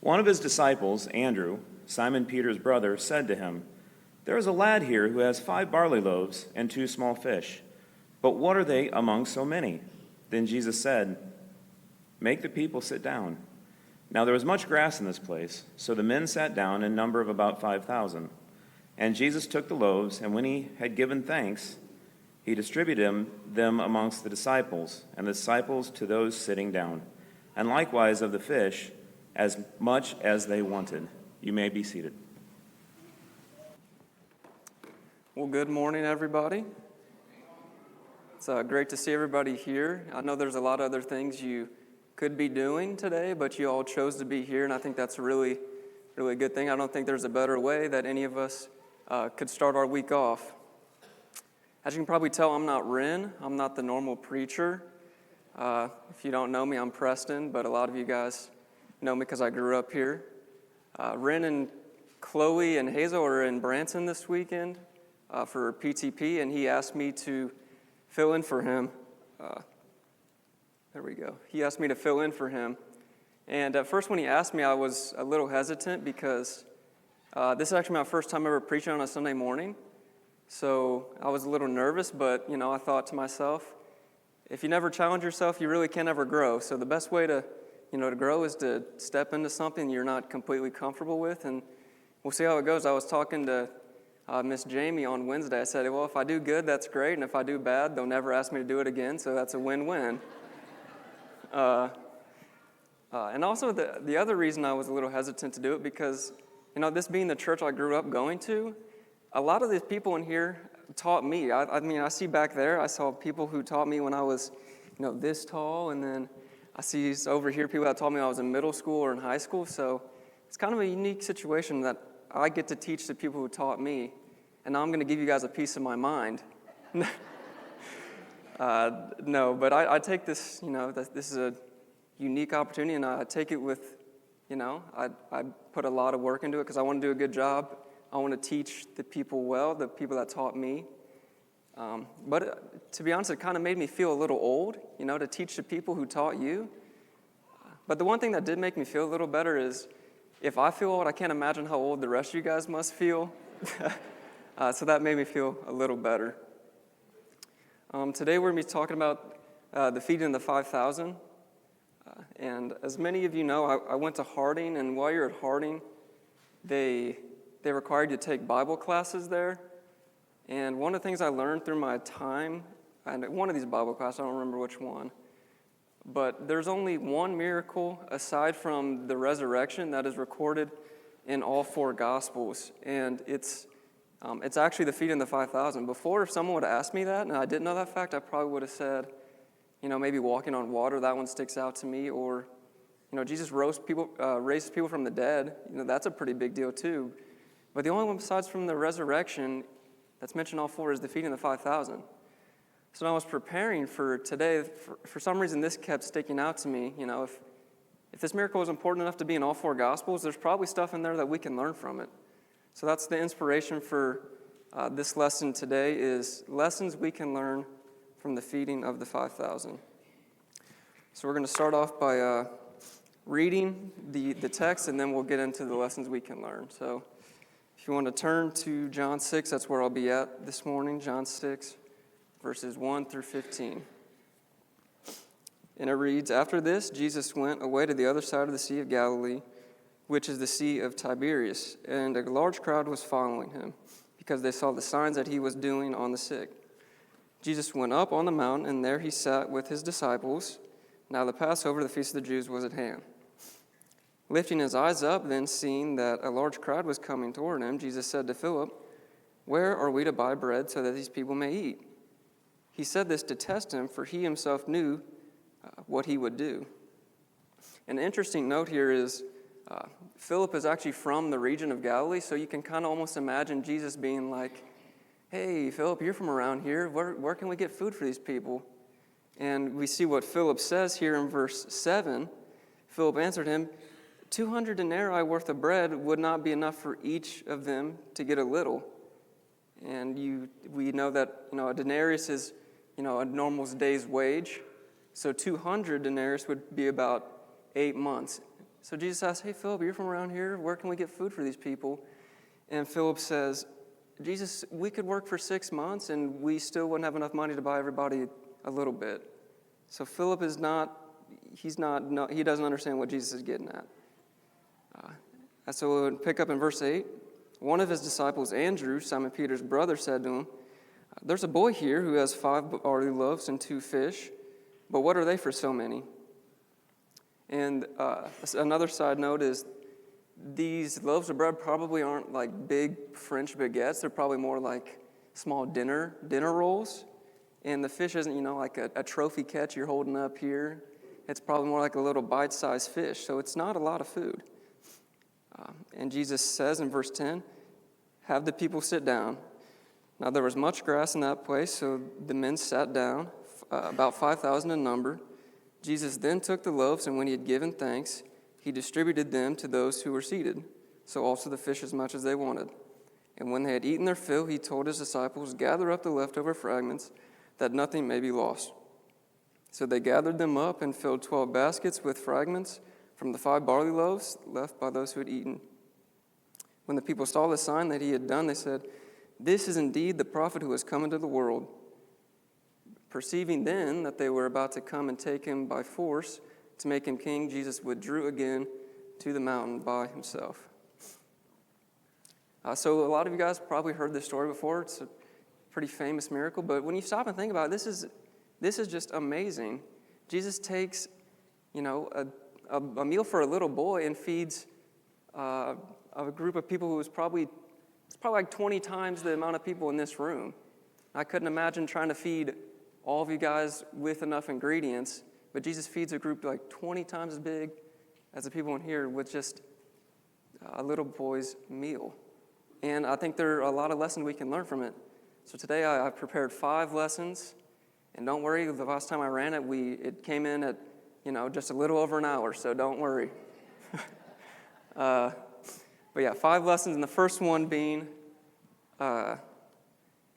One of his disciples, Andrew, Simon Peter's brother, said to him, "There is a lad here who has 5 barley loaves and 2 small fish. But what are they among so many?" Then Jesus said, "Make the people sit down." Now there was much grass in this place, so the men sat down in number of about 5,000. And Jesus took the loaves, and when he had given thanks, he distributed them amongst the disciples, and the disciples to those sitting down, and likewise of the fish, as much as they wanted. You may be seated. Well, good morning, everybody. It's great to see everybody here. I know there's a lot of other things you could be doing today, but you all chose to be here, and I think that's a really good thing. I don't think there's a better way that any of us could start our week off. As you can probably tell, I'm not Ren. I'm not the normal preacher. If you don't know me, I'm Preston, but a lot of you guys know me because I grew up here. Ren and Chloe and Hazel are in Branson this weekend for PTP, and he asked me to fill in for him. There we go. He asked me to fill in for him. And at first when he asked me, I was a little hesitant because this is actually my first time ever preaching on a Sunday morning. So I was a little nervous, but, I thought to myself, if you never challenge yourself, you really can't ever grow. So the best way to grow is to step into something you're not completely comfortable with, and we'll see how it goes. I was talking to Miss Jamie on Wednesday. I said, well, if I do good, that's great, and if I do bad, they'll never ask me to do it again, so that's a win-win. And also the other reason I was a little hesitant to do it because, this being the church I grew up going to, a lot of the people in here taught me. I see back there, I saw people who taught me when I was, this tall, and then I see over here people that taught me when I was in middle school or in high school, so it's kind of a unique situation that I get to teach the people who taught me, and now I'm going to give you guys a piece of my mind. No, but I take this, this is a unique opportunity, and I take it with, I put a lot of work into it because I want to do a good job. I want to teach the people well, the people that taught me. But to be honest, it kind of made me feel a little old, to teach the people who taught you. But the one thing that did make me feel a little better is if I feel old, I can't imagine how old the rest of you guys must feel. So that made me feel a little better. Today we're going to be talking about the feeding of the 5,000. And as many of you know, I went to Harding, and while you're at Harding, they required you to take Bible classes there. And one of the things I learned through my time, and one of these Bible classes, I don't remember which one, but there's only one miracle aside from the resurrection that is recorded in all 4 Gospels, and it's actually the feeding of the 5,000. Before, if someone would have asked me that, and I didn't know that fact, I probably would have said, maybe walking on water, that one sticks out to me, or, Jesus raises people from the dead, that's a pretty big deal too. But the only one besides from the resurrection that's mentioned all 4 is the feeding of the 5,000. So when I was preparing for today, for some reason this kept sticking out to me. If this miracle was important enough to be in all 4 Gospels, there's probably stuff in there that we can learn from it. So that's the inspiration for this lesson today is lessons we can learn from the feeding of the 5,000. So we're going to start off by reading the text, and then we'll get into the lessons we can learn. So if you want to turn to John 6, that's where I'll be at this morning, John 6, verses 1 through 15. And it reads, "After this, Jesus went away to the other side of the Sea of Galilee, which is the Sea of Tiberias, and a large crowd was following him, because they saw the signs that he was doing on the sick. Jesus went up on the mountain, and there he sat with his disciples. Now the Passover, the feast of the Jews, was at hand. Lifting his eyes up, then seeing that a large crowd was coming toward him, Jesus said to Philip, 'Where are we to buy bread so that these people may eat?' He said this to test him, for he himself knew what he would do." An interesting note here is Philip is actually from the region of Galilee, so you can kind of almost imagine Jesus being like, "Hey, Philip, you're from around here. Where can we get food for these people?" And we see what Philip says here in verse 7. Philip answered him, 200 denarii worth of bread would not be enough for each of them to get a little. And we know that a denarius is a normal day's wage. So 200 denarii would be about 8 months. So Jesus asks, hey, Philip, you're from around here. Where can we get food for these people? And Philip says, Jesus, we could work for 6 months and we still wouldn't have enough money to buy everybody a little bit. So Philip he doesn't understand what Jesus is getting at. So we'll pick up in verse 8. One of his disciples, Andrew, Simon Peter's brother, said to him, there's a boy here who has 5 barley loaves and 2 fish, but what are they for so many? And another side note is these loaves of bread probably aren't like big French baguettes. They're probably more like small dinner rolls. And the fish isn't, like a trophy catch you're holding up here. It's probably more like a little bite-sized fish. So it's not a lot of food. And Jesus says in verse 10, have the people sit down. Now there was much grass in that place, so the men sat down, about 5,000 in number. Jesus then took the loaves, and when he had given thanks, he distributed them to those who were seated, so also the fish as much as they wanted. And when they had eaten their fill, he told his disciples, gather up the leftover fragments, that nothing may be lost. So they gathered them up and filled 12 baskets with fragments from the 5 barley loaves left by those who had eaten. When the people saw the sign that he had done, they said, this is indeed the prophet who has come into the world. Perceiving then that they were about to come and take him by force to make him king, Jesus withdrew again to the mountain by himself. So a lot of you guys probably heard this story before. It's a pretty famous miracle, but when you stop and think about it, this is just amazing. Jesus takes, a meal for a little boy and feeds a group of people who was probably like 20 times the amount of people in this room. I couldn't imagine trying to feed all of you guys with enough ingredients, but Jesus feeds a group like 20 times as big as the people in here with just a little boy's meal. And I think there are a lot of lessons we can learn from it. So today I've prepared 5 lessons, and don't worry, the last time I ran it, it came in at, just a little over an hour, so don't worry. But yeah, 5 lessons, and the first one being,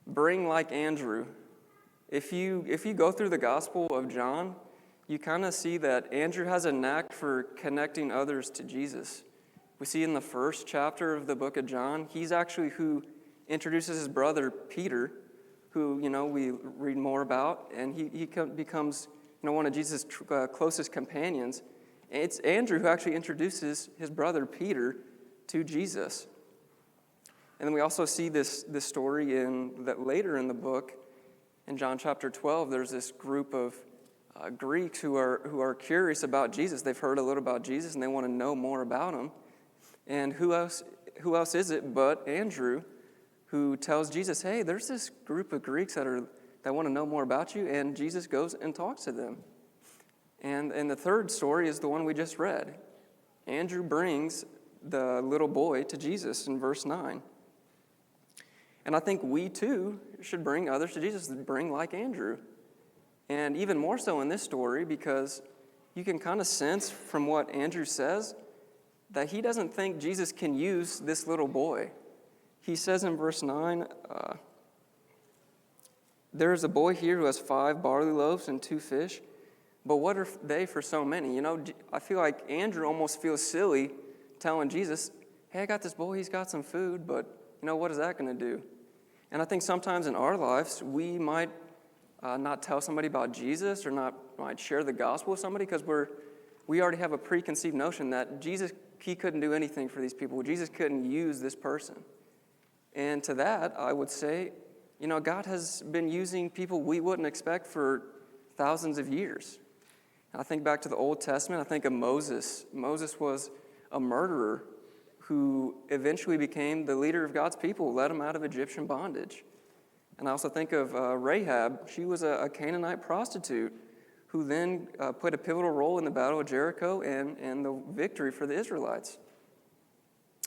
bring like Andrew. If you go through the Gospel of John, you kind of see that Andrew has a knack for connecting others to Jesus. We see in the first chapter of the book of John, he's actually who introduces his brother Peter, who we read more about, and he becomes one of Jesus' closest companions. And it's Andrew who actually introduces his brother Peter to Jesus. And then we also see this story later in the book. In John chapter 12, there's this group of Greeks who are curious about Jesus. They've heard a little about Jesus, and they want to know more about him. And who else is it but Andrew, who tells Jesus, hey, there's this group of Greeks that want to know more about you, and Jesus goes and talks to them. And the third story is the one we just read. Andrew brings the little boy to Jesus in verse 9. And I think we too should bring others to Jesus, bring like Andrew. And even more so in this story, because you can kind of sense from what Andrew says that he doesn't think Jesus can use this little boy. He says in verse 9, there is a boy here who has 5 barley loaves and 2 fish, but what are they for so many? I feel like Andrew almost feels silly telling Jesus, hey, I got this boy, he's got some food, but what is that going to do? And I think sometimes in our lives, we might not tell somebody about Jesus or might share the gospel with somebody because we already have a preconceived notion that Jesus, he couldn't do anything for these people. Jesus couldn't use this person. And to that, I would say, God has been using people we wouldn't expect for thousands of years. I think back to the Old Testament, I think of Moses. Moses was a murderer who eventually became the leader of God's people, led them out of Egyptian bondage. And I also think of Rahab. She was a Canaanite prostitute who then played a pivotal role in the Battle of Jericho and the victory for the Israelites.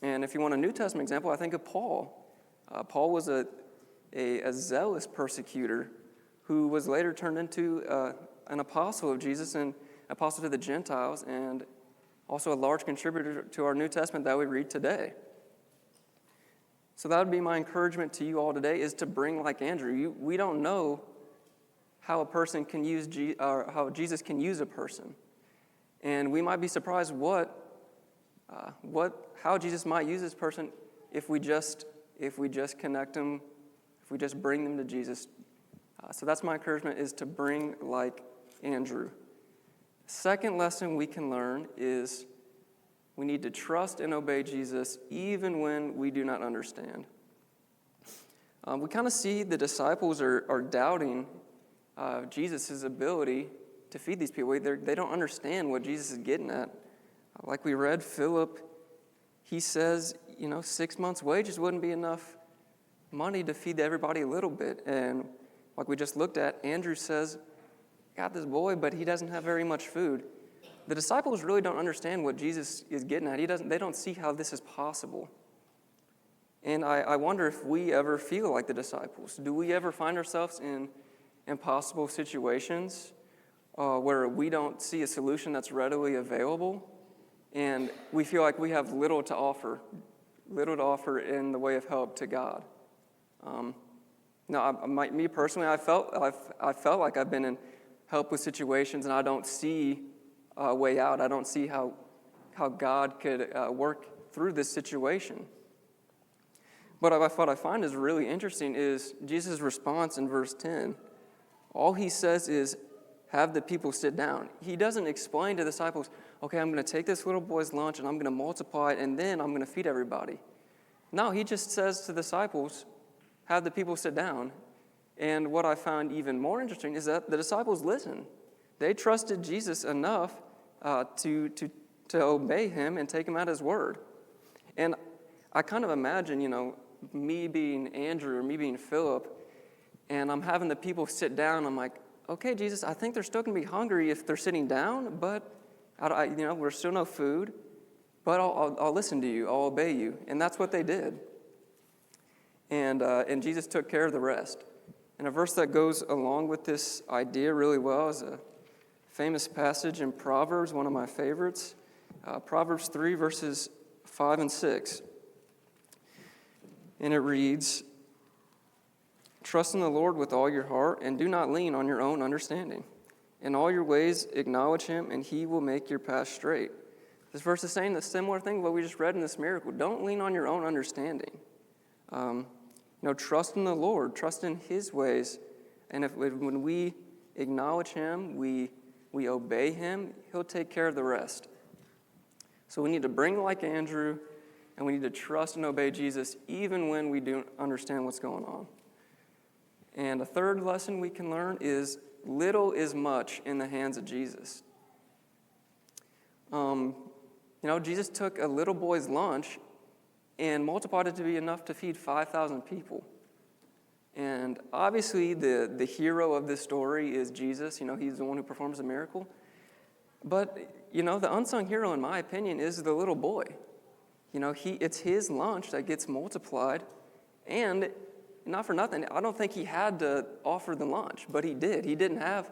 And if you want a New Testament example, I think of Paul. Paul was a zealous persecutor who was later turned into an apostle of Jesus and apostle to the Gentiles, and also a large contributor to our New Testament that we read today. So that would be my encouragement to you all today, is to bring like Andrew. We don't know how a person can use, or how Jesus can use a person. And we might be surprised what how Jesus might use this person if we just connect them, if we just bring them to Jesus. So that's my encouragement, is to bring like Andrew. Second lesson we can learn is we need to trust and obey Jesus even when we do not understand. We kind of see the disciples are doubting Jesus' ability to feed these people. They don't understand what Jesus is getting at. Like we read, Philip, he says, 6 months' wages wouldn't be enough money to feed everybody a little bit. And like we just looked at, Andrew says, got this boy, but he doesn't have very much food. The disciples really don't understand what Jesus is getting at. They don't see how this is possible. And I wonder if we ever feel like the disciples. Do we ever find ourselves in impossible situations where we don't see a solution that's readily available, and we feel like we have little to offer in the way of help to God? Me personally, I felt like I've been in helpless situations, and I don't see a way out. I don't see how God could work through this situation. But what I find is really interesting is Jesus' response in verse 10. All he says is, have the people sit down. He doesn't explain to the disciples, okay, I'm going to take this little boy's lunch and I'm going to multiply it and then I'm going to feed everybody. No, he just says to the disciples, have the people sit down. And what I found even more interesting is that the disciples listened. They trusted Jesus enough to obey him and take him at his word. And I kind of imagine, me being Andrew or me being Philip, and I'm having the people sit down. I'm like, okay, Jesus, I think they're still going to be hungry if they're sitting down, but we're still no food. But I'll listen to you. I'll obey you. And that's what they did. And Jesus took care of the rest. And a verse that goes along with this idea really well is a famous passage in Proverbs, one of my favorites. Proverbs 3, verses 5 and 6. And it reads, trust in the Lord with all your heart and do not lean on your own understanding. In all your ways acknowledge him and he will make your path straight. This verse is saying the similar thing to what we just read in this miracle. Don't lean on your own understanding. Trust in the Lord. Trust in his ways. And when we acknowledge him, we obey him, he'll take care of the rest. So we need to bring like Andrew, and we need to trust and obey Jesus even when we don't understand what's going on. And a third lesson we can learn is little is much in the hands of Jesus. Jesus took a little boy's lunch and multiplied it to be enough to feed 5,000 people. And obviously the hero of this story is Jesus. He's the one who performs the miracle. But, the unsung hero, in my opinion, is the little boy. It's his lunch that gets multiplied. And not for nothing, I don't think he had to offer the lunch, but he did. He didn't have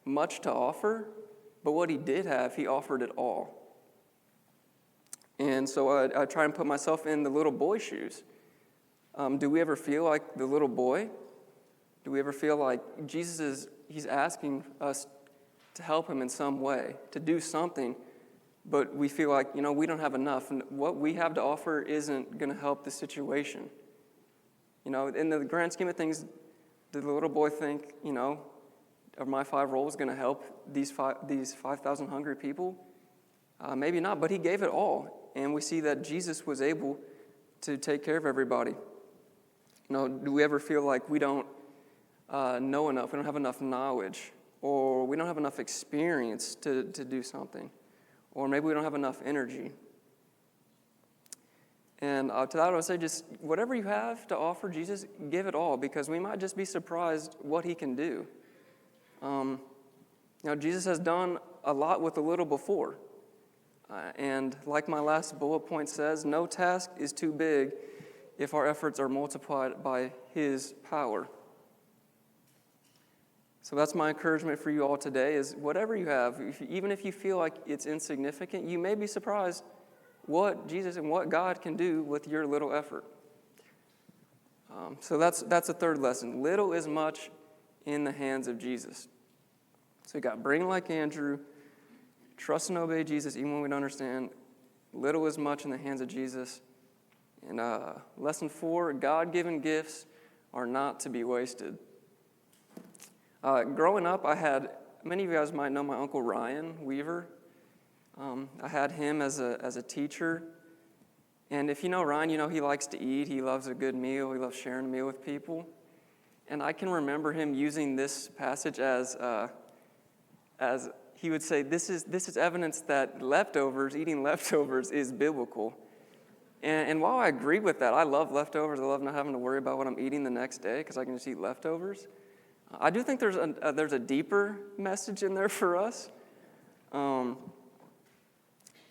much to offer, but what he did have, he offered it all. And so I try and put myself in the little boy's shoes. Do we ever feel like the little boy? Do we ever feel like he's asking us to help him in some way, to do something, but we feel like, we don't have enough, and what we have to offer isn't going to help the situation. In the grand scheme of things, did the little boy think, are my 5 rolls going to help these 5,000 hungry people? Maybe not, but he gave it all. And we see that Jesus was able to take care of everybody. Do we ever feel like we don't know enough, we don't have enough knowledge, or we don't have enough experience to do something, or maybe we don't have enough energy? And to that I would say, just whatever you have to offer Jesus, give it all, because we might just be surprised what he can do. Jesus has done a lot with a little before. And like my last bullet point says, no task is too big if our efforts are multiplied by his power. So that's my encouragement for you all today, is whatever you have, even if you feel like it's insignificant, you may be surprised what Jesus and what God can do with your little effort. So that's a third lesson. Little is much in the hands of Jesus. So you got bring like Andrew, trust and obey Jesus even when we don't understand, little is much in the hands of Jesus. And lesson 4, God-given gifts are not to be wasted. Growing up, many of you guys might know my Uncle Ryan Weaver. I had him as a teacher. And if you know Ryan, you know he likes to eat. He loves a good meal. He loves sharing a meal with people. And I can remember him using this passage as he would say, this is evidence that eating leftovers is biblical. And while I agree with that, I love leftovers. I love not having to worry about what I'm eating the next day because I can just eat leftovers. I do think there's a deeper message in there for us.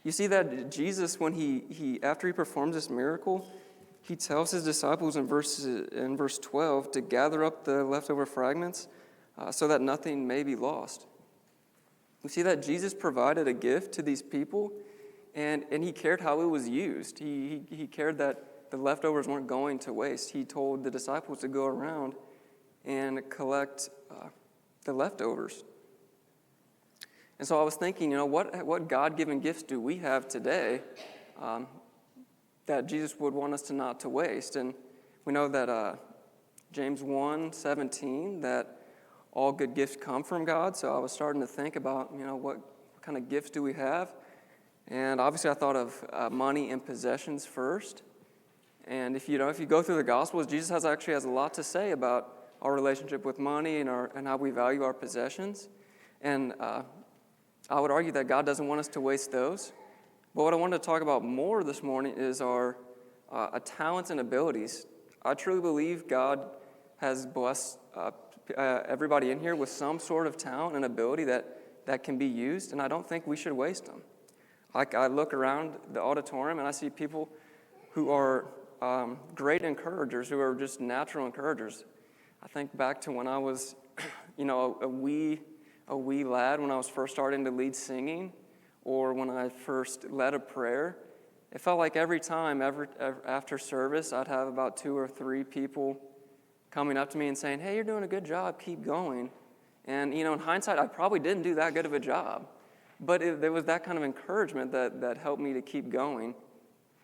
You see that Jesus, when after he performs this miracle, he tells his disciples in verse 12 to gather up the leftover fragments so that nothing may be lost. We see that Jesus provided a gift to these people, and he cared how it was used. He cared that the leftovers weren't going to waste. He told the disciples to go around and collect the leftovers. And so I was thinking, what God-given gifts do we have today that Jesus would want us not to waste? And we know that James 1:17, that all good gifts come from God. So I was starting to think about, what kind of gifts do we have? And obviously I thought of money and possessions first. And if you go through the Gospels, Jesus actually has a lot to say about our relationship with money and how we value our possessions. And I would argue that God doesn't want us to waste those. But what I wanted to talk about more this morning is our talents and abilities. I truly believe God has blessed everybody in here with some sort of talent and ability that can be used, and I don't think we should waste them. I look around the auditorium and I see people who are great encouragers, who are just natural encouragers. I think back to when I was, a wee lad, when I was first starting to lead singing, or when I first led a prayer. It felt like every time, after service, I'd have about 2 or 3 people coming up to me and saying, "Hey, you're doing a good job, keep going." And, in hindsight, I probably didn't do that good of a job. But there was that kind of encouragement that helped me to keep going.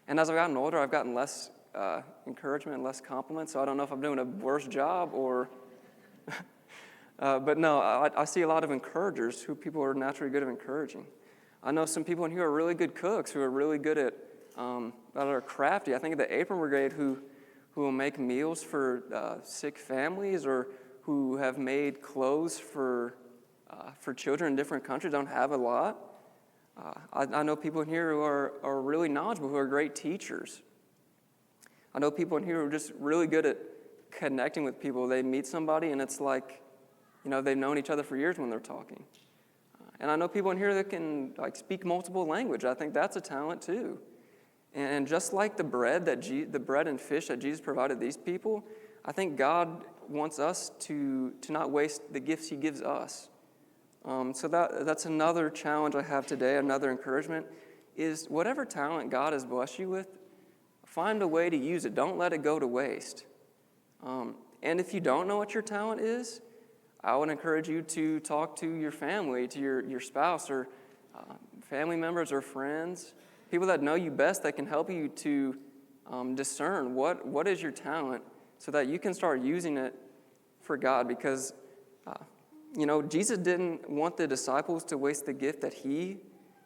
And as I've gotten older, I've gotten less encouragement and less compliments, so I don't know if I'm doing a worse job or... but no, I see a lot of encouragers people are naturally good at encouraging. I know some people in here are really good cooks, who are really good at that are crafty. I think of the Apron Brigade who will make meals for sick families, or who have made clothes for children in different countries, don't have a lot. I know people in here who are really knowledgeable, who are great teachers. I know people in here who are just really good at connecting with people. They meet somebody and it's like, they've known each other for years when they're talking. And I know people in here that can speak multiple languages. I think that's a talent too. And just like the bread and fish that Jesus provided these people, I think God wants us to not waste the gifts he gives us. So that's another challenge I have today, another encouragement, is whatever talent God has blessed you with, find a way to use it. Don't let it go to waste. And if you don't know what your talent is, I would encourage you to talk to your family, to your spouse, or family members or friends, people that know you best, that can help you to discern what is your talent, so that you can start using it for God. Because, Jesus didn't want the disciples to waste the gift that he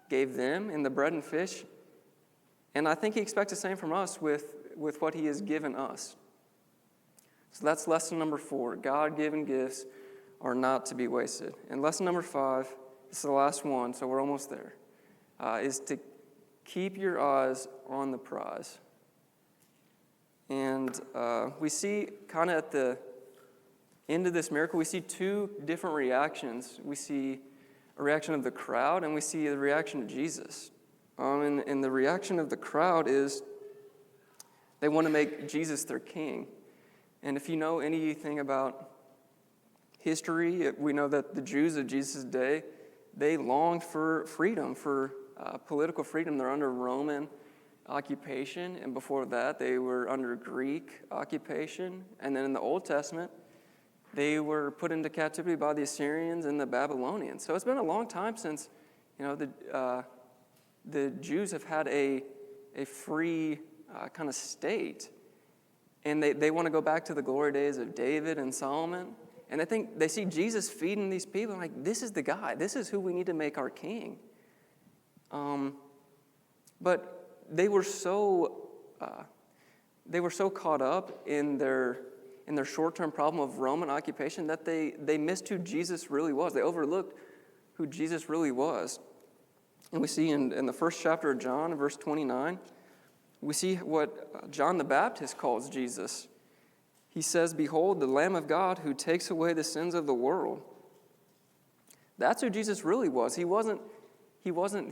gave them in the bread and fish. And I think he expects the same from us with what he has given us. So that's lesson number 4. God-given gifts are not to be wasted. And lesson number 5, this is the last one, so we're almost there, is to keep your eyes on the prize. And we see kind of at the end of this miracle, we see 2 different reactions. We see a reaction of the crowd, and we see the reaction of Jesus. And the reaction of the crowd is they want to make Jesus their king. And if you know anything about history, we know that the Jews of Jesus' day, they longed for freedom, for political freedom. They're under Roman occupation, and before that, they were under Greek occupation. And then in the Old Testament, they were put into captivity by the Assyrians and the Babylonians. So it's been a long time since, the Jews have had a free kind of state. And they want to go back to the glory days of David and Solomon. And I think they see Jesus feeding these people, and like, this is the guy. This is who we need to make our king. But they were so caught up in their short-term problem of Roman occupation that they missed who Jesus really was. They overlooked who Jesus really was. And we see in the first chapter of John, verse 29, we see what John the Baptist calls Jesus. He says, "Behold, the Lamb of God who takes away the sins of the world." That's who Jesus really was. He wasn't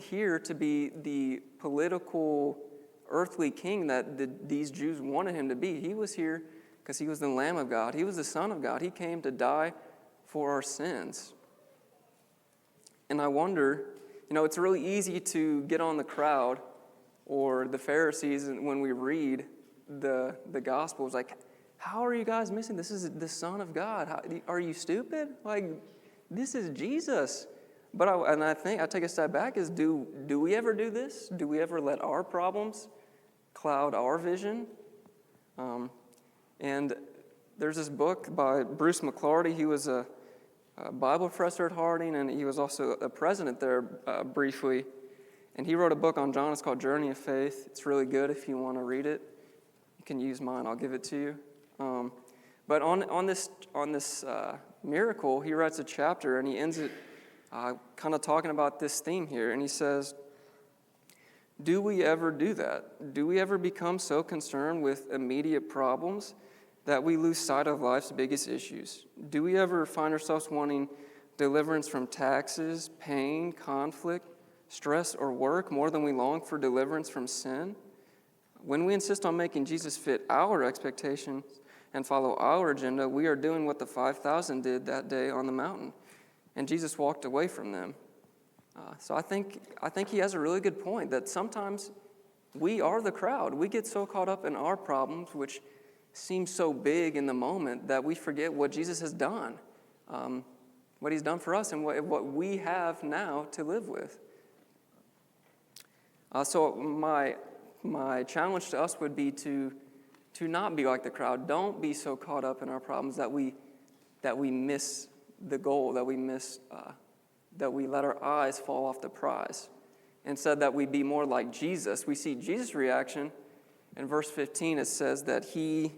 here to be the political, earthly king that these Jews wanted him to be. He was here because he was the Lamb of God. He was the Son of God. He came to die for our sins. And I wonder, it's really easy to get on the crowd or the Pharisees when we read the Gospels. Like, how are you guys missing? This is the Son of God. Are you stupid? Like, this is Jesus. But I think I take a step back is, do we ever do this? Do we ever let our problems cloud our vision? And there's this book by Bruce McClarty. He was a Bible professor at Harding, and he was also a president there briefly. And he wrote a book on John. It's called Journey of Faith. It's really good if you want to read it. You can use mine. I'll give it to you. But on this miracle, he writes a chapter, and he ends it kind of talking about this theme here. And he says, do we ever do that? Do we ever become so concerned with immediate problems that we lose sight of life's biggest issues? Do we ever find ourselves wanting deliverance from taxes, pain, conflict, stress, or work more than we long for deliverance from sin? When we insist on making Jesus fit our expectations and follow our agenda, we are doing what the 5,000 did that day on the mountain, and Jesus walked away from them. So I think he has a really good point that sometimes we are the crowd. We get so caught up in our problems, which seem so big in the moment, that we forget what Jesus has done, what he's done for us, and what we have now to live with. So my challenge to us would be to not be like the crowd. Don't be so caught up in our problems that we miss the goal, that we let our eyes fall off the prize. Instead, that we be more like Jesus. We see Jesus' reaction. In verse 15, it says that he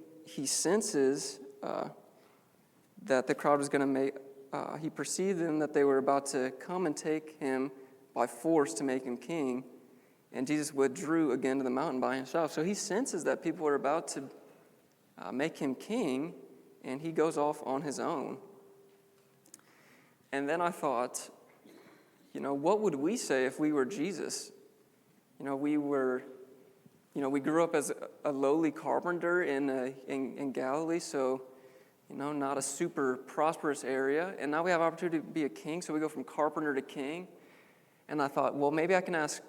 senses that the crowd was going to make, he perceived them that they were about to come and take him by force to make him king. And Jesus withdrew again to the mountain by himself. So he senses that people are about to make him king, and he goes off on his own. And then I thought, what would we say if we were Jesus? We grew up as a lowly carpenter in Galilee, so, not a super prosperous area. And now we have opportunity to be a king, so we go from carpenter to king. And I thought, well, maybe I can ask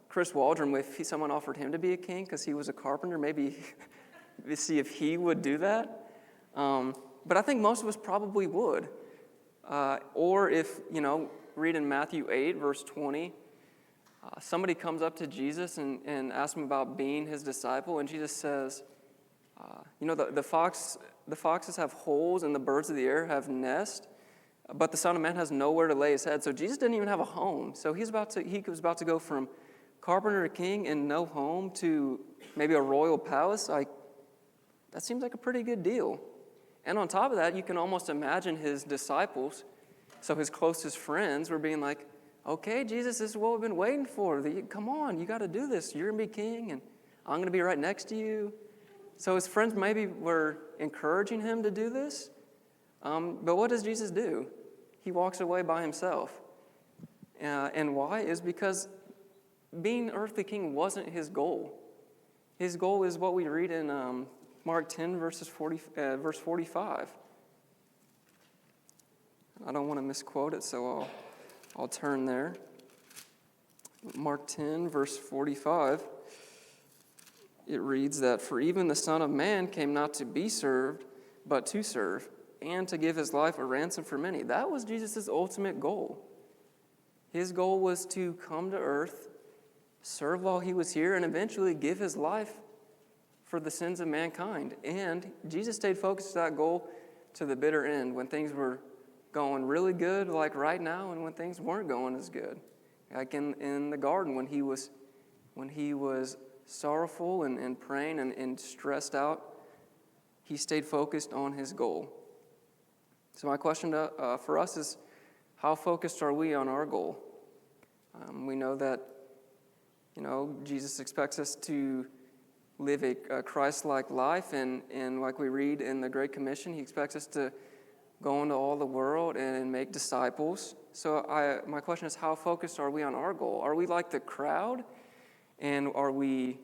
Chris Waldron if someone offered him to be a king because he was a carpenter, maybe see if he would do that. But I think most of us probably would. Or if, read in Matthew 8, verse 20, somebody comes up to Jesus and asks him about being his disciple, and Jesus says, the foxes have holes and the birds of the air have nests, but the Son of Man has nowhere to lay his head. So Jesus didn't even have a home. So he was about to go from carpenter to king and no home to maybe a royal palace. That seems like a pretty good deal. And on top of that, you can almost imagine his disciples, so his closest friends, were being like, okay, Jesus, this is what we've been waiting for. Come on, you got to do this. You're going to be king, and I'm going to be right next to you. So his friends maybe were encouraging him to do this. But what does Jesus do? He walks away by himself. And why? Is because being earthly king wasn't his goal. His goal is what we read in Mark 10, verse 45. I don't want to misquote it, so I'll turn there. Mark 10, verse 45. It reads that, "For even the Son of Man came not to be served, but to serve, and to give his life a ransom for many." That was Jesus' ultimate goal. His goal was to come to earth serve while he was here, and eventually give his life for the sins of mankind. And Jesus stayed focused on that goal to the bitter end, when things were going really good, like right now, and when things weren't going as good. Like in the garden, when he was sorrowful and praying and stressed out, he stayed focused on his goal. So my question for us is, how focused are we on our goal? We know that, Jesus expects us to live a Christ-like life, and like we read in the Great Commission, he expects us to go into all the world and make disciples. So my question is, how focused are we on our goal? Are we like the crowd, and are we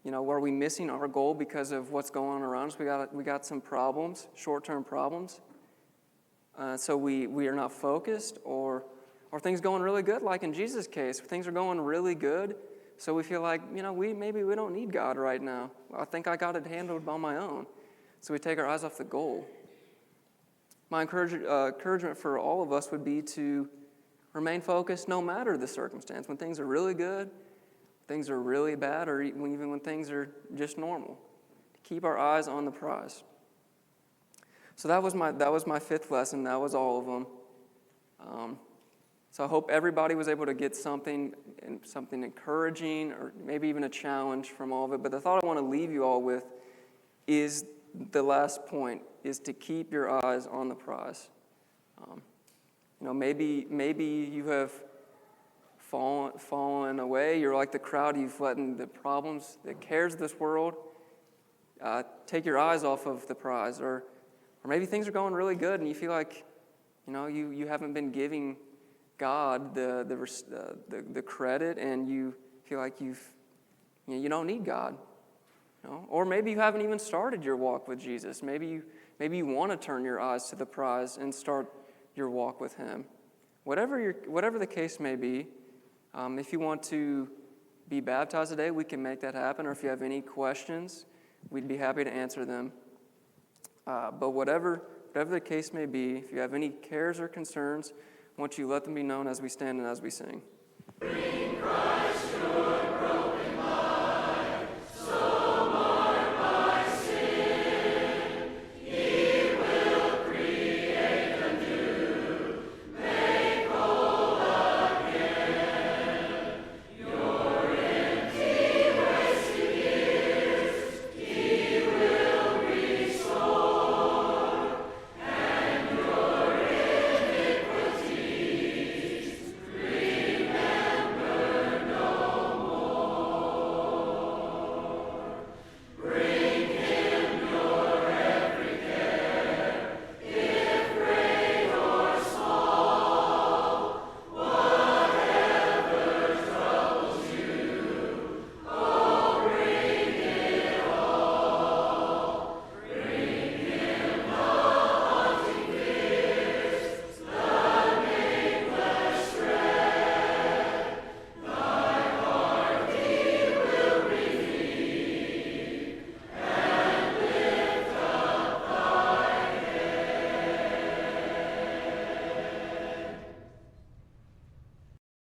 missing our goal because of what's going on around us? We got some problems, short-term problems. So we are not focused, or are things going really good? Like in Jesus' case, things are going really good, so we feel like, maybe we don't need God right now. I think I got it handled on my own. So we take our eyes off the goal. My encouragement for all of us would be to remain focused no matter the circumstance. When things are really good, things are really bad, or even when things are just normal. Keep our eyes on the prize. So that was my fifth lesson. That was all of them. So I hope everybody was able to get something encouraging, or maybe even a challenge from all of it. But the thought I want to leave you all with is the last point, is to keep your eyes on the prize. Maybe you have fallen away. You're like the crowd. You've let the problems, the cares of this world, take your eyes off of the prize. Or maybe things are going really good, and you feel like, you haven't been giving God the credit, and you feel like you don't need God. Or maybe you haven't even started your walk with Jesus. Maybe you want to turn your eyes to the prize and start your walk with Him. Whatever the case may be, if you want to be baptized today, we can make that happen. Or if you have any questions, we'd be happy to answer them. But whatever the case may be, if you have any cares or concerns, I want you to let them be known as we stand and as we sing. Bring Christ.